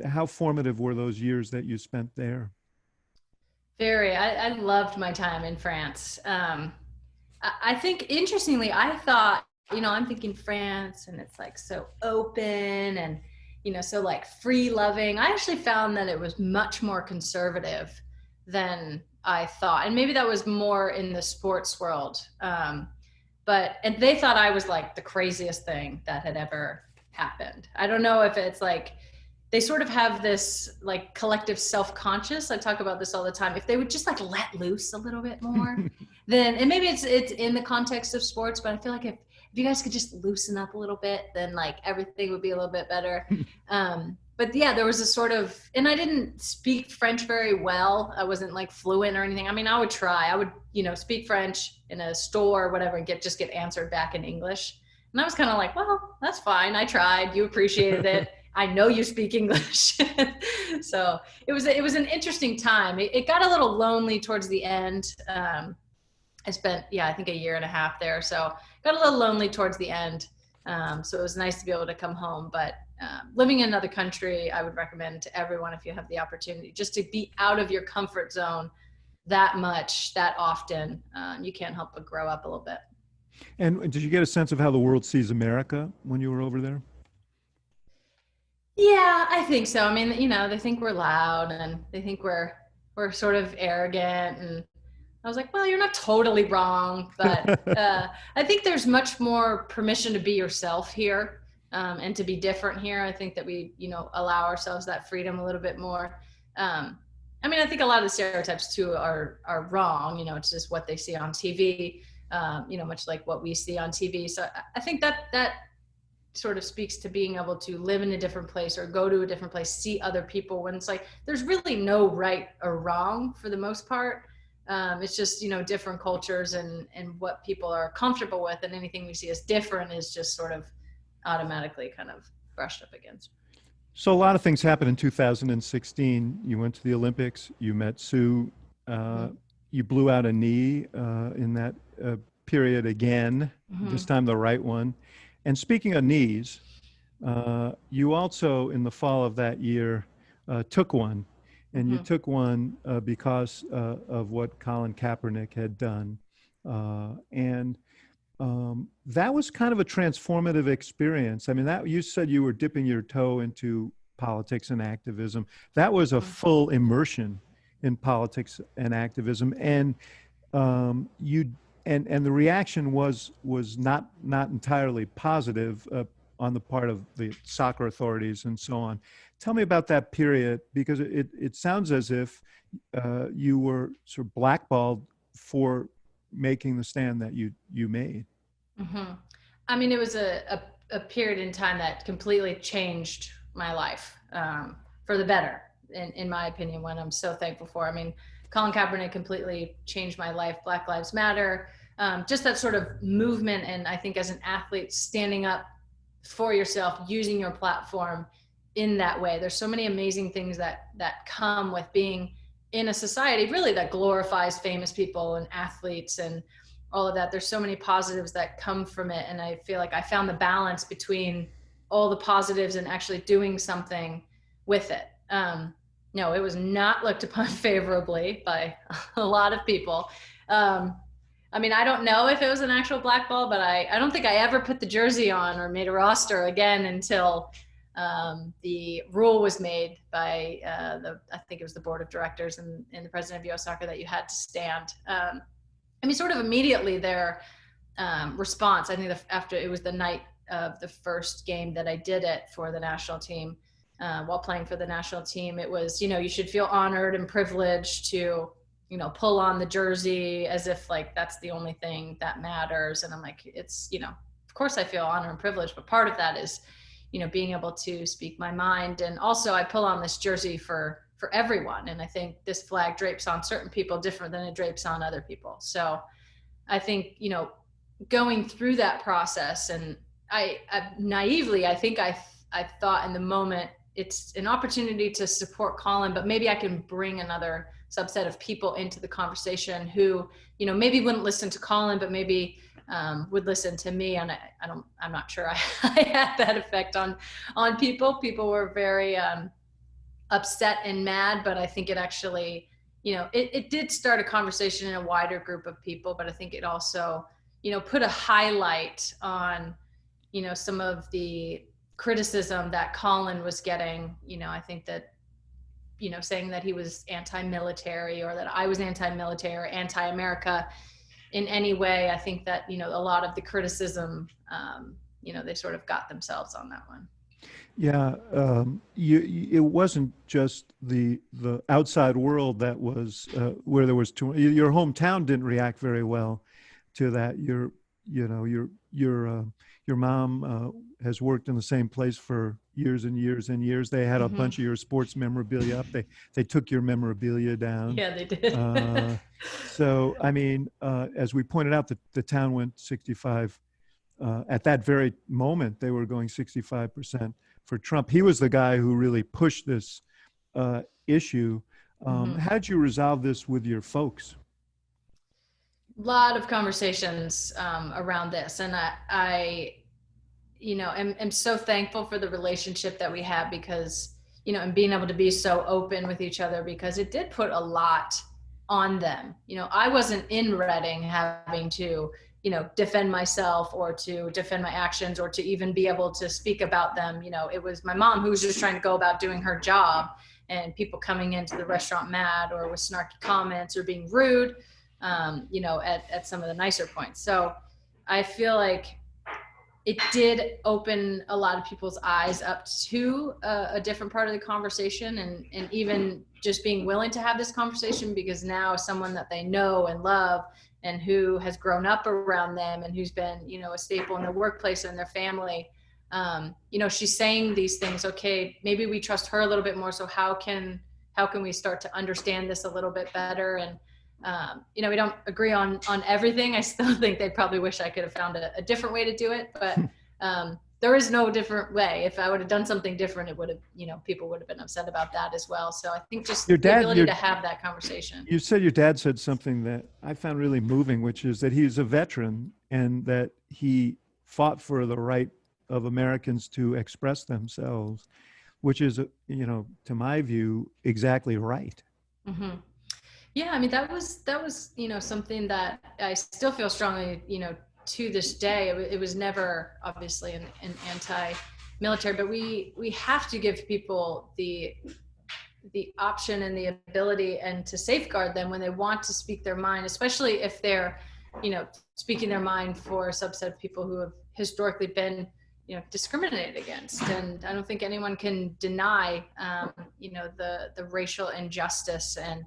how formative were those years that you spent there? Very. I loved my time in France. I think, interestingly, I thought, I'm thinking France and it's like so open and, so like free loving. I actually found that it was much more conservative than I thought. And maybe that was more in the sports world. And they thought I was like the craziest thing that had ever happened. I don't know if it's like, they sort of have this like collective self-conscious. I talk about this all the time. If they would just like let loose a little bit more, then, and maybe it's in the context of sports, but I feel like if you guys could just loosen up a little bit, then like everything would be a little bit better. But yeah, there was a sort of, and I didn't speak French very well. I wasn't like fluent or anything. I mean, I would try. I would, speak French in a store or whatever and get answered back in English. And I was kind of like, well, that's fine. I tried. You appreciated it. I know you speak English. So it was an interesting time. It got a little lonely towards the end. I spent, I think a year and a half there. So got a little lonely towards the end. So it was nice to be able to come home. But living in another country, I would recommend to everyone if you have the opportunity, just to be out of your comfort zone that much, that often. You can't help but grow up a little bit. And did you get a sense of how the world sees America when you were over there? Yeah, I think so. I mean, they think we're loud and they think we're sort of arrogant. And I was like, well, you're not totally wrong. But I think there's much more permission to be yourself here and to be different here. I think that we, allow ourselves that freedom a little bit more. I mean, I think a lot of the stereotypes too are wrong. It's just what they see on TV, much like what we see on TV. So I think that sort of speaks to being able to live in a different place or go to a different place, see other people, when it's like, there's really no right or wrong for the most part. It's just, different cultures and what people are comfortable with, and anything we see as different is just sort of automatically kind of brushed up against. So a lot of things happened in 2016. You went to the Olympics, you met Sue, you blew out a knee in that period again, this time the right one. And speaking of knees, you also, in the fall of that year, took one. And you took one because of what Colin Kaepernick had done. And that was kind of a transformative experience. I mean, you said you were dipping your toe into politics and activism. That was a full immersion in politics and activism. And and the reaction was not entirely positive on the part of the soccer authorities and so on. Tell me about that period, because it sounds as if you were sort of blackballed for making the stand that you made. I mean, it was a period in time that completely changed my life for the better, in my opinion, one I'm so thankful for. I mean, Colin Kaepernick completely changed my life. Black Lives Matter, just that sort of movement. And I think as an athlete, standing up for yourself, using your platform in that way. There's so many amazing things that come with being in a society really that glorifies famous people and athletes and all of that. There's so many positives that come from it. And I feel like I found the balance between all the positives and actually doing something with it. No, it was not looked upon favorably by a lot of people. I mean, I don't know if it was an actual blackball, but I don't think I ever put the jersey on or made a roster again until the rule was made by I think it was the board of directors and the president of U.S. Soccer that you had to stand. I mean, sort of immediately their response, I think after it was the night of the first game that I did it for the national team, while playing for the national team, it was, you should feel honored and privileged to, pull on the jersey as if like that's the only thing that matters. And I'm like, it's, of course I feel honored and privileged, but part of that is, being able to speak my mind. And also I pull on this jersey for everyone. And I think this flag drapes on certain people different than it drapes on other people. So I think, going through that process, and I naively, I think I thought in the moment it's an opportunity to support Colin, but maybe I can bring another subset of people into the conversation who, maybe wouldn't listen to Colin, but maybe would listen to me. And I'm not sure I had that effect on people. People were very upset and mad, but I think it actually, it did start a conversation in a wider group of people, but I think it also, put a highlight on, some of the criticism that Colin was getting. I think that, saying that he was anti-military, or that I was anti-military or anti-America in any way. I think that, a lot of the criticism, they sort of got themselves on that one. Yeah, it wasn't just the outside world that was where there was your hometown didn't react very well to that. Your mom has worked in the same place for years and years and years. They had a bunch of your sports memorabilia up. They took your memorabilia down. Yeah, they did. So I mean, as we pointed out, the town went 65. At that very moment, they were going 65% for Trump. He was the guy who really pushed this issue. How did you resolve this with your folks? A lot of conversations around this, and I am so thankful for the relationship that we have, because and being able to be so open with each other, because it did put a lot on them. I wasn't in Reading having to defend myself, or to defend my actions, or to even be able to speak about them. It was my mom who was just trying to go about doing her job, and people coming into the restaurant mad, or with snarky comments, or being rude, at some of the nicer points. So I feel like it did open a lot of people's eyes up to a different part of the conversation, and even just being willing to have this conversation, because now someone that they know and love, and who has grown up around them, and who's been, a staple in their workplace and their family, she's saying these things. Okay, maybe we trust her a little bit more. So how can we start to understand this a little bit better? And, we don't agree on everything. I still think they probably wish I could have found a different way to do it, but there is no different way. If I would have done something different, it would have, people would have been upset about that as well. So I think just the ability to have that conversation. You said your dad said something that I found really moving, which is that he's a veteran, and that he fought for the right of Americans to express themselves, which is, to my view, exactly right. Mm-hmm. Yeah, I mean, that was something that I still feel strongly, to this day. It was never obviously an anti-military, but we have to give people the option and the ability, and to safeguard them when they want to speak their mind, especially if they're, speaking their mind for a subset of people who have historically been, discriminated against. And I don't think anyone can deny, the racial injustice and,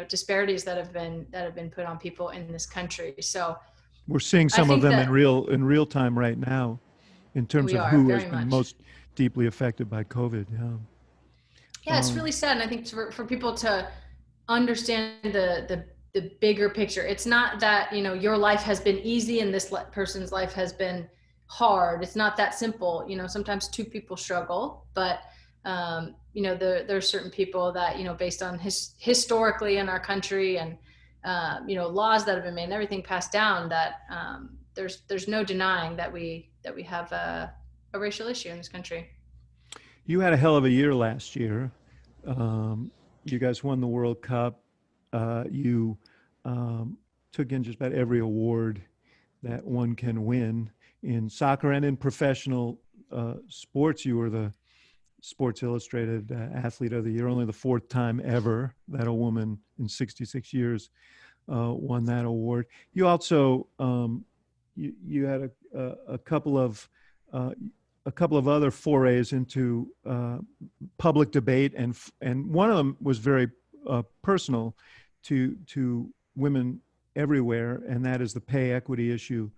disparities that have been put on people in this country. So we're seeing some of them in real time right now, in terms of who has been most deeply affected by COVID. Yeah, it's really sad. And I think for people to understand the bigger picture, it's not that, your life has been easy and this person's life has been hard. It's not that simple. Sometimes two people struggle, but there are certain people that, based on historically in our country, and laws that have been made and everything passed down, that there's no denying that we have a racial issue in this country. You had a hell of a year last year. You guys won the World Cup. You took in just about every award that one can win in soccer and in professional sports. You were the Sports Illustrated Athlete of the Year, only the fourth time ever that a woman in 66 years won that award. You also you had a couple of other forays into public debate, and one of them was very personal to women everywhere, and that is the pay equity issue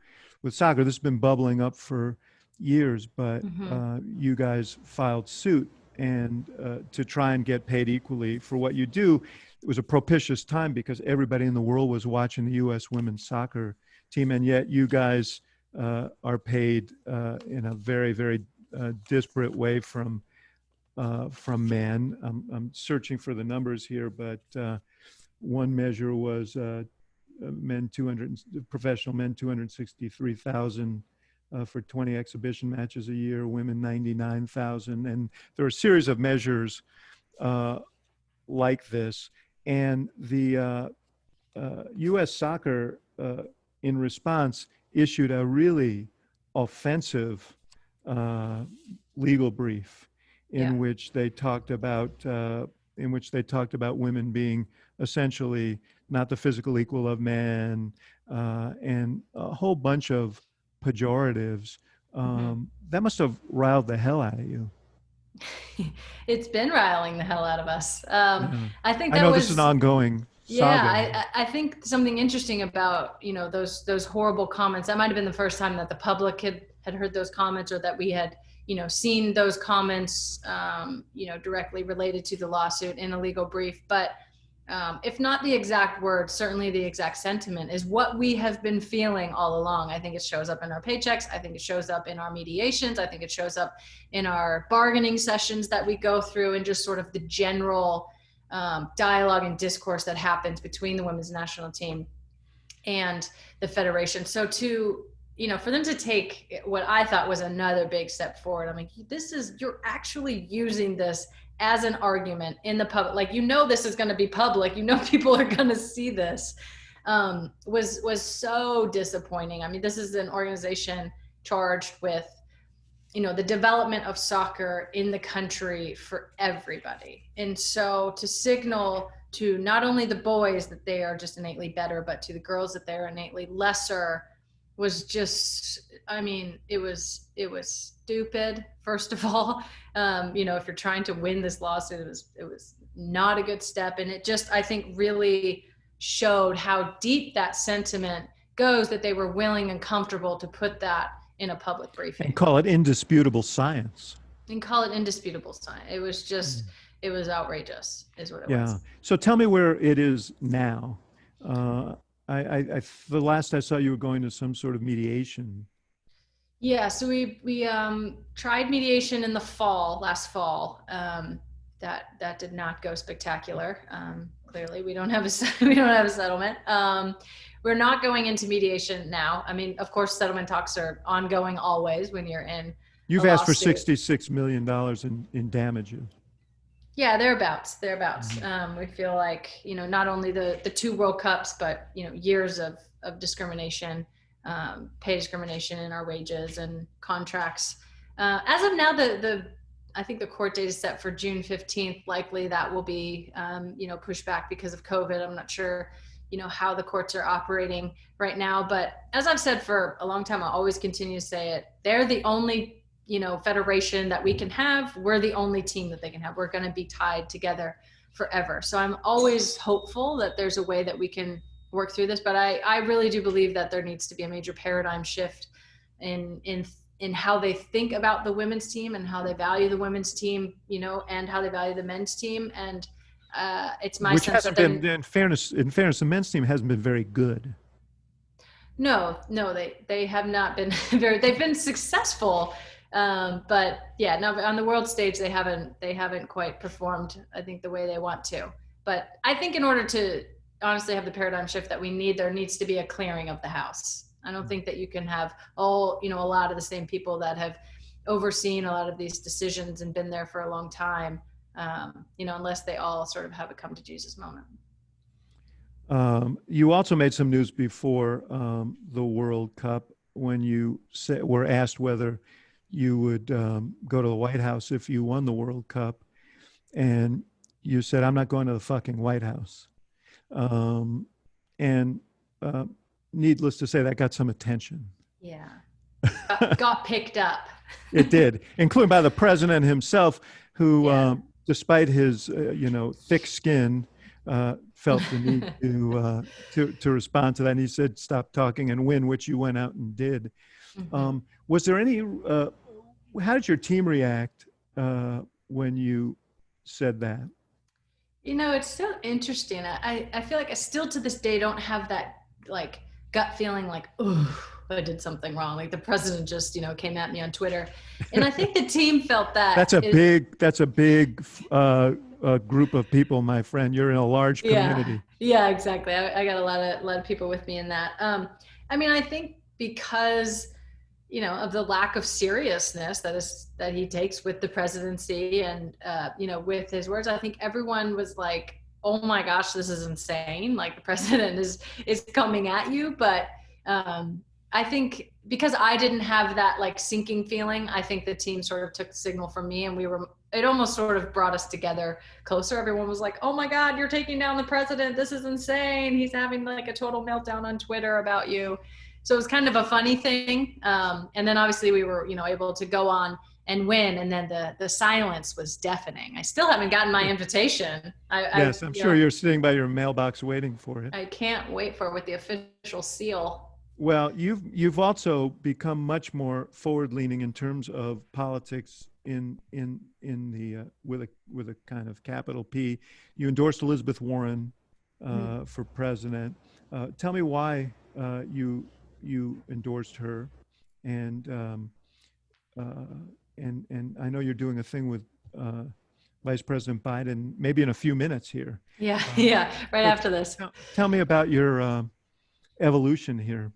with soccer. This has been bubbling up for years, but you guys filed suit and to try and get paid equally for what you do. It was a propitious time because everybody in the world was watching the U.S. women's soccer team, and yet you guys are paid in a very, very disparate way from men. I'm searching for the numbers here, but one measure was professional men 263,000 for 20 exhibition matches a year, women 99,000, and there are a series of measures like this. And the U.S. Soccer, in response, issued a really offensive legal brief in which they talked about women being essentially not the physical equal of men, and a whole bunch of pejoratives. That must have riled the hell out of you. It's been riling the hell out of us. I think I know this is an ongoing saga. Yeah, I think something interesting about, those horrible comments, that might have been the first time that the public had heard those comments, or that we had, seen those comments, directly related to the lawsuit in a legal brief. But if not the exact words, certainly the exact sentiment is what we have been feeling all along. I think it shows up in our paychecks. I think it shows up in our mediations. I think it shows up in our bargaining sessions that we go through, and just sort of the general dialogue and discourse that happens between the women's national team and the federation. So for them to take what I thought was another big step forward, I'm like, you're actually using this as an argument in the public. Like, this is going to be public, people are going to see this, was so disappointing. I mean, this is an organization charged with, the development of soccer in the country for everybody. And so to signal to not only the boys that they are just innately better, but to the girls that they're innately lesser, was just, it was stupid, first of all. If you're trying to win this lawsuit, it was not a good step. And it just, I think, really showed how deep that sentiment goes, that they were willing and comfortable to put that in a public briefing. And call it indisputable science. It was just, it was outrageous, is what it was. So tell me where it is now. The last I saw, you were going to some sort of mediation. Yeah, so we tried mediation in the last fall. That did not go spectacular. Clearly, we don't have a settlement. We're not going into mediation now. I mean, of course, settlement talks are ongoing always when you're in. You've asked for $66 million in damages. Yeah, thereabouts. We feel like, not only the 2 World Cups, but, years of discrimination, pay discrimination in our wages and contracts. As of now, I think the court date is set for June 15th. Likely that will be, pushed back because of COVID. I'm not sure, how the courts are operating right now. But as I've said for a long time, I always continue to say it. They're the only federation that we can have. We're the only team that they can have. We're going to be tied together forever. So I'm always hopeful that there's a way that we can work through this. But I really do believe that there needs to be a major paradigm shift in how they think about the women's team, and how they value the women's team, and how they value the men's team. And it's my sense hasn't that been, in fairness, the men's team hasn't been very good. No, they have not been they've been successful. But yeah, no, on the world stage, they haven't quite performed, I think, the way they want to. But I think in order to honestly have the paradigm shift that we need, there needs to be a clearing of the house. I don't think that you can have a lot of the same people that have overseen a lot of these decisions and been there for a long time, unless they all sort of have a come to Jesus moment. You also made some news before the World Cup when you were asked whether you would go to the White House if you won the World Cup. And you said, I'm not going to the fucking White House. Needless to say, that got some attention. Yeah. Got picked up. It did, including by the president himself, who, despite his, thick skin, felt the need to respond to that. And he said, stop talking and win, which you went out and did. Mm-hmm. Was there any, how did your team react when you said that? It's so interesting. I feel like I still to this day don't have that like gut feeling like, oh, I did something wrong. Like the president just, came at me on Twitter. And I think the team felt that. That's a big group of people, my friend. You're in a large community. Yeah, exactly. I got a lot of people with me in that. I think because, of the lack of seriousness that he takes with the presidency and, with his words, I think everyone was like, oh my gosh, this is insane. Like the president is coming at you. But I think because I didn't have that like sinking feeling, I think the team sort of took the signal from me, and it almost sort of brought us together closer. Everyone was like, oh my God, you're taking down the president. This is insane. He's having like a total meltdown on Twitter about you. So it was kind of a funny thing. And then obviously we were, able to go on and win. And then the silence was deafening. I still haven't gotten my invitation. I'm sure you're sitting by your mailbox waiting for it. I can't wait for it with the official seal. Well, you've also become much more forward-leaning in terms of politics in the with a kind of capital P. You endorsed Elizabeth Warren for president. Tell me why you endorsed her, and I know you're doing a thing with Vice President Biden maybe in a few minutes here. Yeah, right after this. Tell me about your evolution here.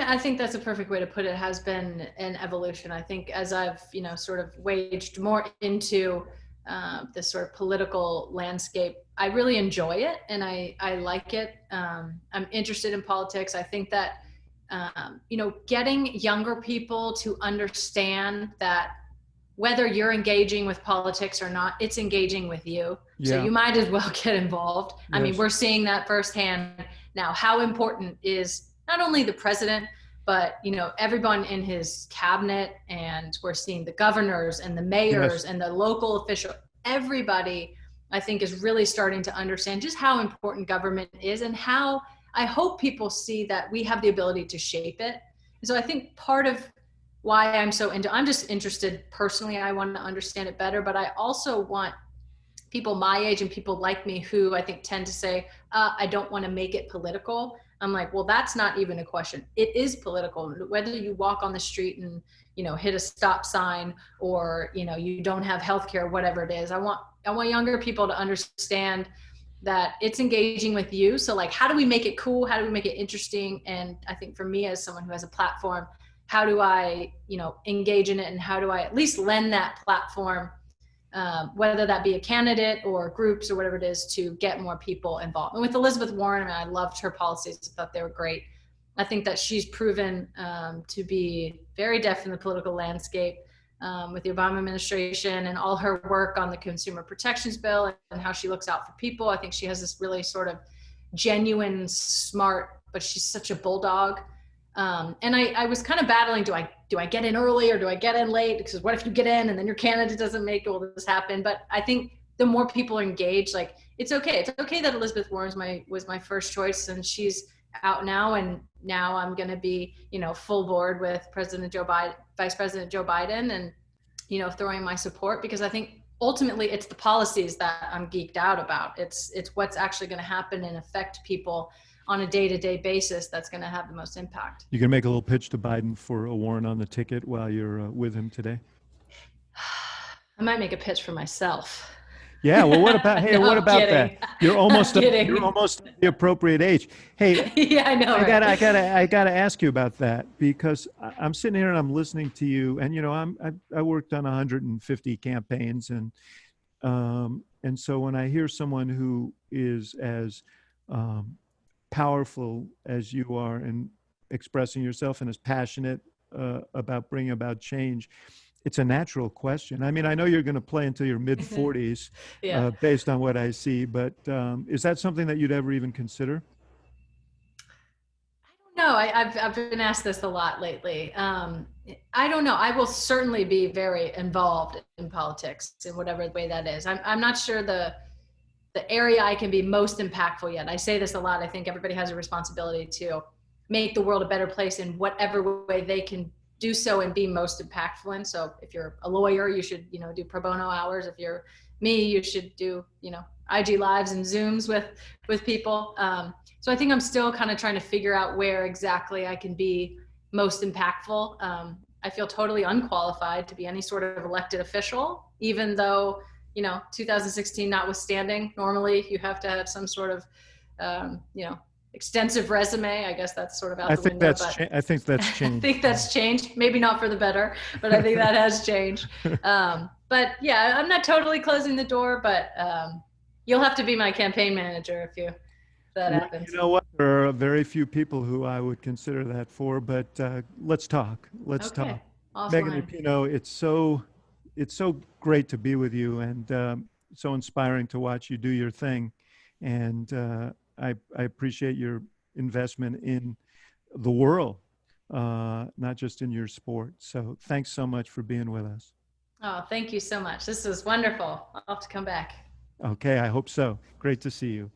I think that's a perfect way to put it. It has been an evolution. I think as I've, sort of waged more into this sort of political landscape, I really enjoy it and I like it. I'm interested in politics. I think that, getting younger people to understand that whether you're engaging with politics or not, it's engaging with you. Yeah. So you might as well get involved. Yes. I mean, we're seeing that firsthand now, how important is not only the president, but, everyone in his cabinet, and we're seeing the governors and the mayors and the local official, everybody, I think, is really starting to understand just how important government is and how I hope people see that we have the ability to shape it. And so I think part of why I'm just interested personally, I want to understand it better, but I also want people my age and people like me who I think tend to say, I don't want to make it political. I'm like, well, that's not even a question. It is political. Whether you walk on the street and, hit a stop sign or, you don't have healthcare, whatever it is. I want younger people to understand that it's engaging with you. So like, how do we make it cool? How do we make it interesting? And I think for me as someone who has a platform, how do I, engage in it? And how do I at least lend that platform, whether that be a candidate or groups or whatever it is, to get more people involved. And with Elizabeth Warren, I loved her policies. I thought they were great. I think that she's proven to be very deft in the political landscape with the Obama administration and all her work on the consumer protections bill and how she looks out for people. I think she has this really sort of genuine, smart, but she's such a bulldog. And I was kind of battling, do I get in early or do I get in late? Because what if you get in and then your candidate doesn't make all this happen? But I think the more people are engaged, like it's okay. It's okay that Elizabeth Warren was my first choice and she's out now. And now I'm going to be, full board with Vice President Joe Biden and, throwing my support, because I think ultimately it's the policies that I'm geeked out about. It's what's actually going to happen and affect people on a day-to-day basis that's going to have the most impact. You can make a little pitch to Biden for a Warren on the ticket while you're with him today. I might make a pitch for myself. Yeah. Well, what about, hey, no, what about that? You're almost the appropriate age. Hey, yeah, I know. I gotta ask you about that, because I'm sitting here and I'm listening to you, and I worked on 150 campaigns, and so when I hear someone who is as powerful as you are in expressing yourself and as passionate about bringing about change, it's a natural question. I mean, I know you're going to play until your mid 40s based on what I see, but is that something that you'd ever even consider? I don't know. I've been asked this a lot lately. I don't know. I will certainly be very involved in politics in whatever way that is. I'm not sure the area I can be most impactful yet. I say this a lot. I think everybody has a responsibility to make the world a better place in whatever way they can do so and be most impactful in. So if you're a lawyer, you should, do pro bono hours. If you're me, you should do, IG lives and Zooms with people. So I think I'm still kind of trying to figure out where exactly I can be most impactful. I feel totally unqualified to be any sort of elected official, even though, 2016 notwithstanding, normally you have to have some sort of, extensive resume. I guess that's sort of out the window, but I think that's I changed. think that's changed. Maybe not for the better, but I think that has changed. But yeah, I'm not totally closing the door, but you'll have to be my campaign manager if that happens. You know what? There are very few people who I would consider that for, but let's talk. Let's talk. Megan Offline. Rapinoe, it's so great to be with you, and so inspiring to watch you do your thing. And I appreciate your investment in the world, not just in your sport. So thanks so much for being with us. Oh, thank you so much. This is wonderful. I'll have to come back. Okay, I hope so. Great to see you.